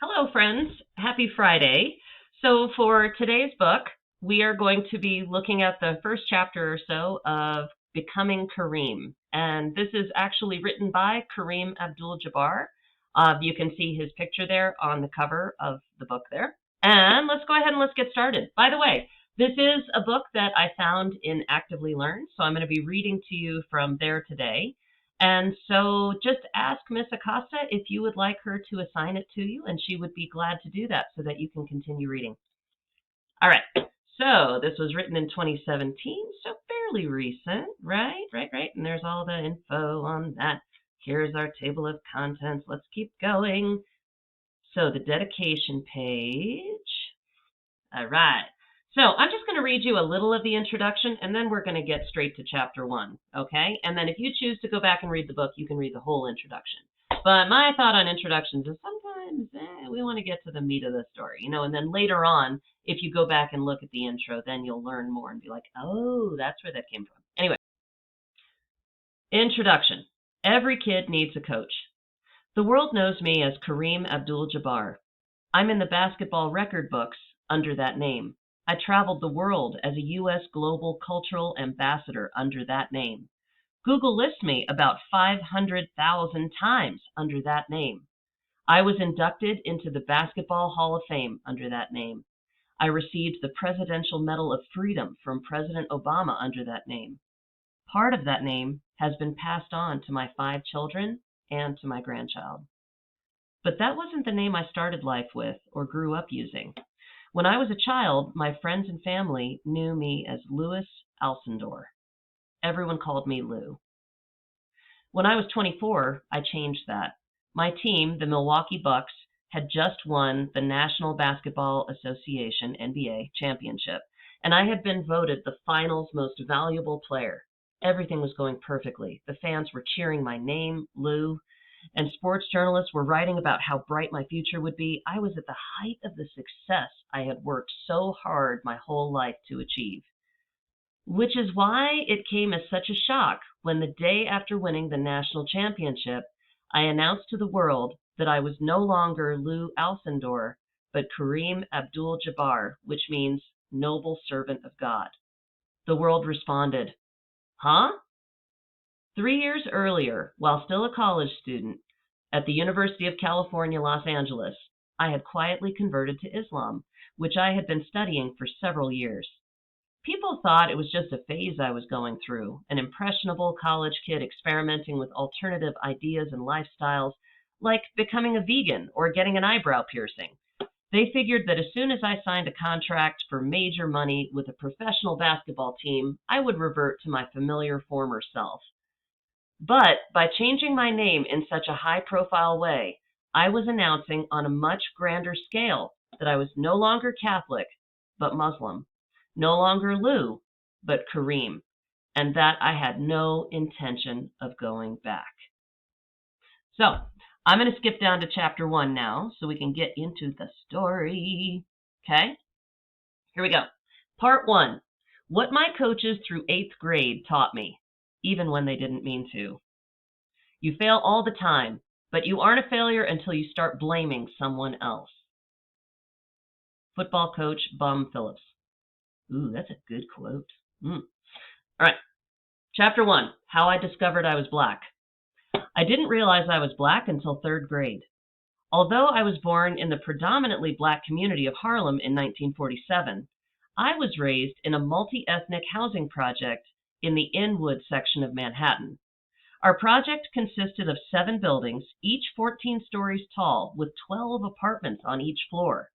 Hello, friends. Happy Friday. So, for today's book, we are going to be looking at the first chapter or so of Becoming Kareem. And this is actually written by Kareem Abdul-Jabbar. You can see his picture there on the cover of the book there. And let's go ahead and let's get started. By the way, this is a book that I found in Actively Learn, so I'm going to be reading to you from there today. And so just ask Miss Acosta if you would like her to assign it to you, and she would be glad to do that so that you can continue reading. All right. So this was written in 2017, so fairly recent, right? Right. And there's all the info on that. Here's our table of contents. Let's keep going. So the dedication page. All right. So I'm just going to read you a little of the introduction, and then we're going to get straight to chapter 1, okay? And then if you choose to go back and read the book, you can read the whole introduction. But my thought on introductions is sometimes we want to get to the meat of the story, and then later on, if you go back and look at the intro, then you'll learn more and be like, oh, that's where that came from. Anyway, introduction. Every kid needs a coach. The world knows me as Kareem Abdul-Jabbar. I'm in the basketball record books under that name. I traveled the world as a U.S. Global Cultural Ambassador under that name. Google lists me about 500,000 times under that name. I was inducted into the Basketball Hall of Fame under that name. I received the Presidential Medal of Freedom from President Obama under that name. Part of that name has been passed on to my 5 children and to my grandchild. But that wasn't the name I started life with or grew up using. When I was a child, my friends and family knew me as Louis Alcindor. Everyone called me Lou. When I was 24, I changed that. My team, the Milwaukee Bucks, had just won the National Basketball Association NBA championship, and I had been voted the finals most valuable player. Everything was going perfectly. The fans were cheering my name, Lou, and sports journalists were writing about how bright my future would be. I was at the height of the success I had worked so hard my whole life to achieve. Which is why it came as such a shock when the day after winning the national championship, I announced to the world that I was no longer Lou Alcindor, but Kareem Abdul-Jabbar, which means noble servant of God. The world responded, huh? 3 years earlier, while still a college student at the University of California, Los Angeles, I had quietly converted to Islam, which I had been studying for several years. People thought it was just a phase I was going through, an impressionable college kid experimenting with alternative ideas and lifestyles, like becoming a vegan or getting an eyebrow piercing. They figured that as soon as I signed a contract for major money with a professional basketball team, I would revert to my familiar former self. But by changing my name in such a high-profile way, I was announcing on a much grander scale that I was no longer Catholic, but Muslim, no longer Lou, but Kareem, and that I had no intention of going back. So I'm going to skip down to chapter 1 now so we can get into the story. Okay, here we go. Part 1, what my coaches through 8th grade taught me, even when they didn't mean to. You fail all the time, but you aren't a failure until you start blaming someone else. Football coach Bum Phillips. Ooh, that's a good quote. All right. Chapter 1, how I discovered I was black. I didn't realize I was black until 3rd grade. Although I was born in the predominantly black community of Harlem in 1947, I was raised in a multi-ethnic housing project in the Inwood section of Manhattan. Our project consisted of 7 buildings, each 14 stories tall, with 12 apartments on each floor.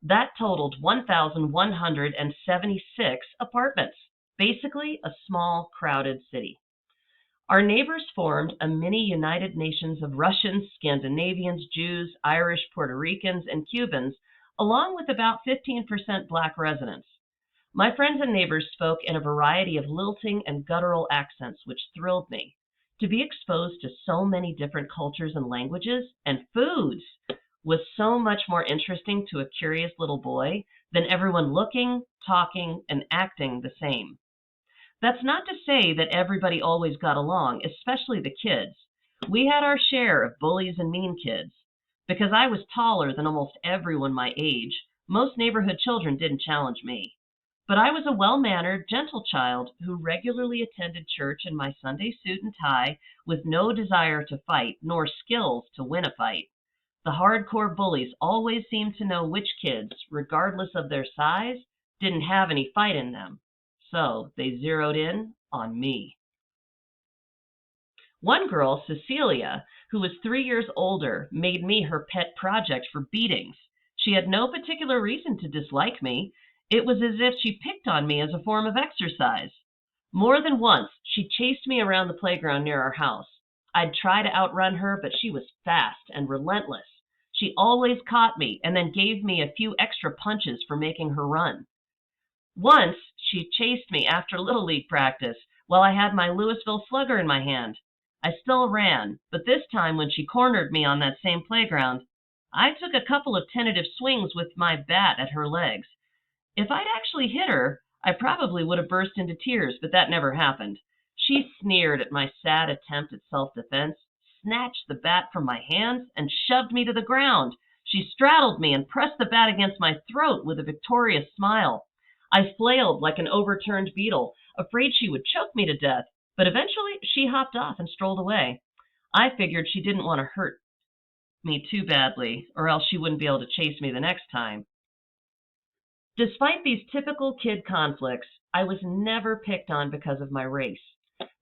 That totaled 1,176 apartments, basically a small, crowded city. Our neighbors formed a mini United Nations of Russians, Scandinavians, Jews, Irish, Puerto Ricans, and Cubans, along with about 15% black residents. My friends and neighbors spoke in a variety of lilting and guttural accents, which thrilled me. To be exposed to so many different cultures and languages and foods was so much more interesting to a curious little boy than everyone looking, talking, and acting the same. That's not to say that everybody always got along, especially the kids. We had our share of bullies and mean kids. Because I was taller than almost everyone my age, most neighborhood children didn't challenge me. But I was a well-mannered, gentle child who regularly attended church in my Sunday suit and tie with no desire to fight nor skills to win a fight. The hardcore bullies always seemed to know which kids, regardless of their size, didn't have any fight in them. So they zeroed in on me. One girl, Cecilia, who was 3 years older, made me her pet project for beatings. She had no particular reason to dislike me. It was as if she picked on me as a form of exercise. More than once, she chased me around the playground near our house. I'd try to outrun her, but she was fast and relentless. She always caught me and then gave me a few extra punches for making her run. Once, she chased me after Little League practice while I had my Louisville Slugger in my hand. I still ran, but this time when she cornered me on that same playground, I took a couple of tentative swings with my bat at her legs. If I'd actually hit her, I probably would have burst into tears, but that never happened. She sneered at my sad attempt at self-defense, snatched the bat from my hands, and shoved me to the ground. She straddled me and pressed the bat against my throat with a victorious smile. I flailed like an overturned beetle, afraid she would choke me to death, but eventually she hopped off and strolled away. I figured she didn't want to hurt me too badly, or else she wouldn't be able to chase me the next time. Despite these typical kid conflicts, I was never picked on because of my race.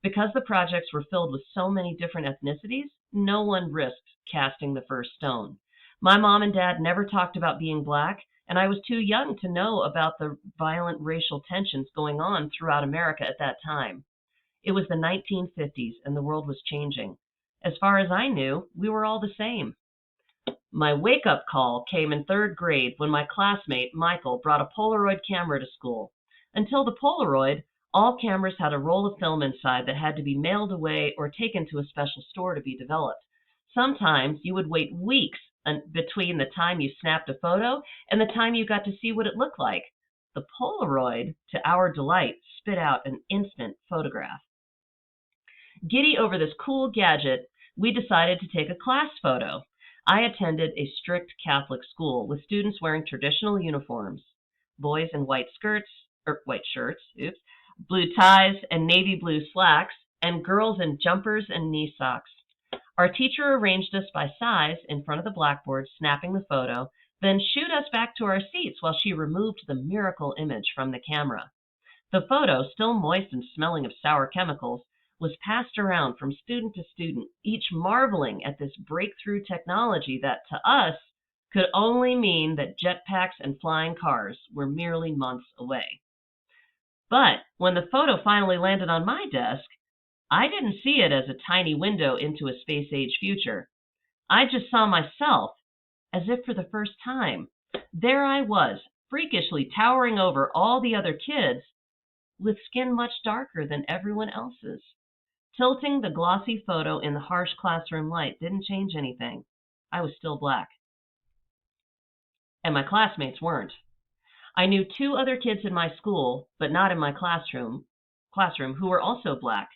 Because the projects were filled with so many different ethnicities, no one risked casting the first stone. My mom and dad never talked about being Black, and I was too young to know about the violent racial tensions going on throughout America at that time. It was the 1950s, and the world was changing. As far as I knew, we were all the same. My wake-up call came in third grade when my classmate, Michael, brought a Polaroid camera to school. Until the Polaroid, all cameras had a roll of film inside that had to be mailed away or taken to a special store to be developed. Sometimes you would wait weeks between the time you snapped a photo and the time you got to see what it looked like. The Polaroid, to our delight, spit out an instant photograph. Giddy over this cool gadget, we decided to take a class photo. I attended a strict Catholic school with students wearing traditional uniforms, boys in white shirts, blue ties and navy blue slacks, and girls in jumpers and knee socks. Our teacher arranged us by size in front of the blackboard, snapping the photo, then shooed us back to our seats while she removed the miracle image from the camera. The photo, still moist and smelling of sour chemicals, was passed around from student to student, each marveling at this breakthrough technology that, to us, could only mean that jetpacks and flying cars were merely months away. But when the photo finally landed on my desk, I didn't see it as a tiny window into a space-age future. I just saw myself, as if for the first time. There I was, freakishly towering over all the other kids, with skin much darker than everyone else's. Tilting the glossy photo in the harsh classroom light didn't change anything. I was still Black. And my classmates weren't. I knew 2 other kids in my school, but not in my classroom, who were also Black.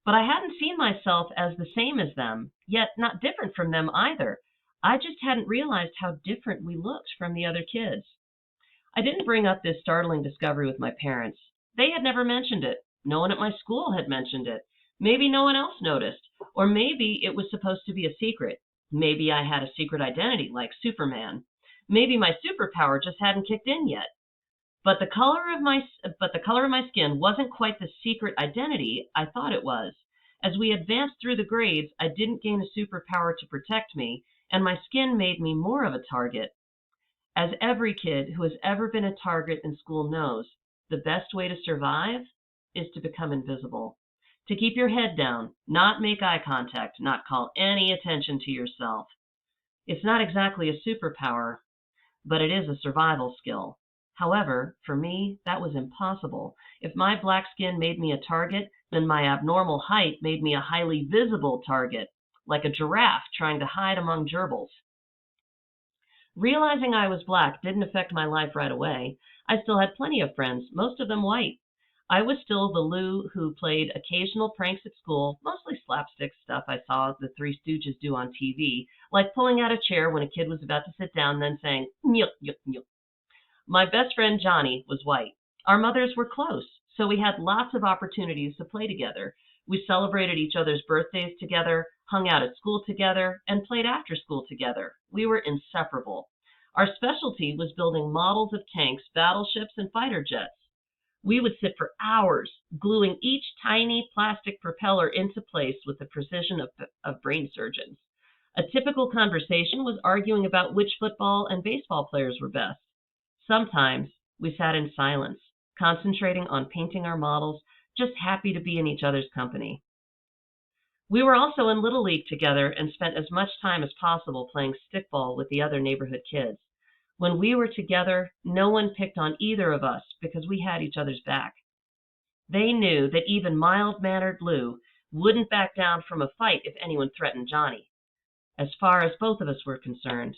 But I hadn't seen myself as the same as them, yet not different from them either. I just hadn't realized how different we looked from the other kids. I didn't bring up this startling discovery with my parents. They had never mentioned it. No one at my school had mentioned it. Maybe no one else noticed, or maybe it was supposed to be a secret. Maybe I had a secret identity like Superman. Maybe my superpower just hadn't kicked in yet. But the color of my skin wasn't quite the secret identity I thought it was. As we advanced through the grades, I didn't gain a superpower to protect me, and my skin made me more of a target. As every kid who has ever been a target in school knows, the best way to survive is to become invisible. To keep your head down, not make eye contact, not call any attention to yourself. It's not exactly a superpower, but it is a survival skill. However, for me, that was impossible. If my Black skin made me a target, then my abnormal height made me a highly visible target, like a giraffe trying to hide among gerbils. Realizing I was Black didn't affect my life right away. I still had plenty of friends, most of them white. I was still the Lou who played occasional pranks at school, mostly slapstick stuff I saw the Three Stooges do on TV, like pulling out a chair when a kid was about to sit down, then saying, "Nyuk, nyuk, nyuk." My best friend Johnny was white. Our mothers were close, so we had lots of opportunities to play together. We celebrated each other's birthdays together, hung out at school together, and played after school together. We were inseparable. Our specialty was building models of tanks, battleships, and fighter jets. We would sit for hours gluing each tiny plastic propeller into place with the precision of brain surgeons. A typical conversation was arguing about which football and baseball players were best. Sometimes we sat in silence, concentrating on painting our models, just happy to be in each other's company. We were also in Little League together and spent as much time as possible playing stickball with the other neighborhood kids. When we were together, no one picked on either of us because we had each other's back. They knew that even mild-mannered Lou wouldn't back down from a fight if anyone threatened Johnny. As far as both of us were concerned,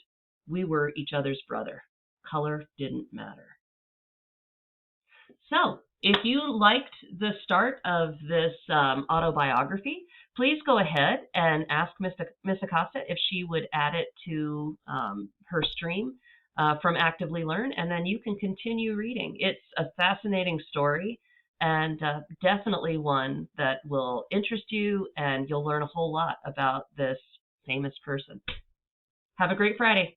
we were each other's brother. Color didn't matter. So, if you liked the start of this autobiography, please go ahead and ask Miss Acosta if she would add it to her stream from Actively Learn, and then you can continue reading. It's a fascinating story and definitely one that will interest you, and you'll learn a whole lot about this famous person. Have a great Friday.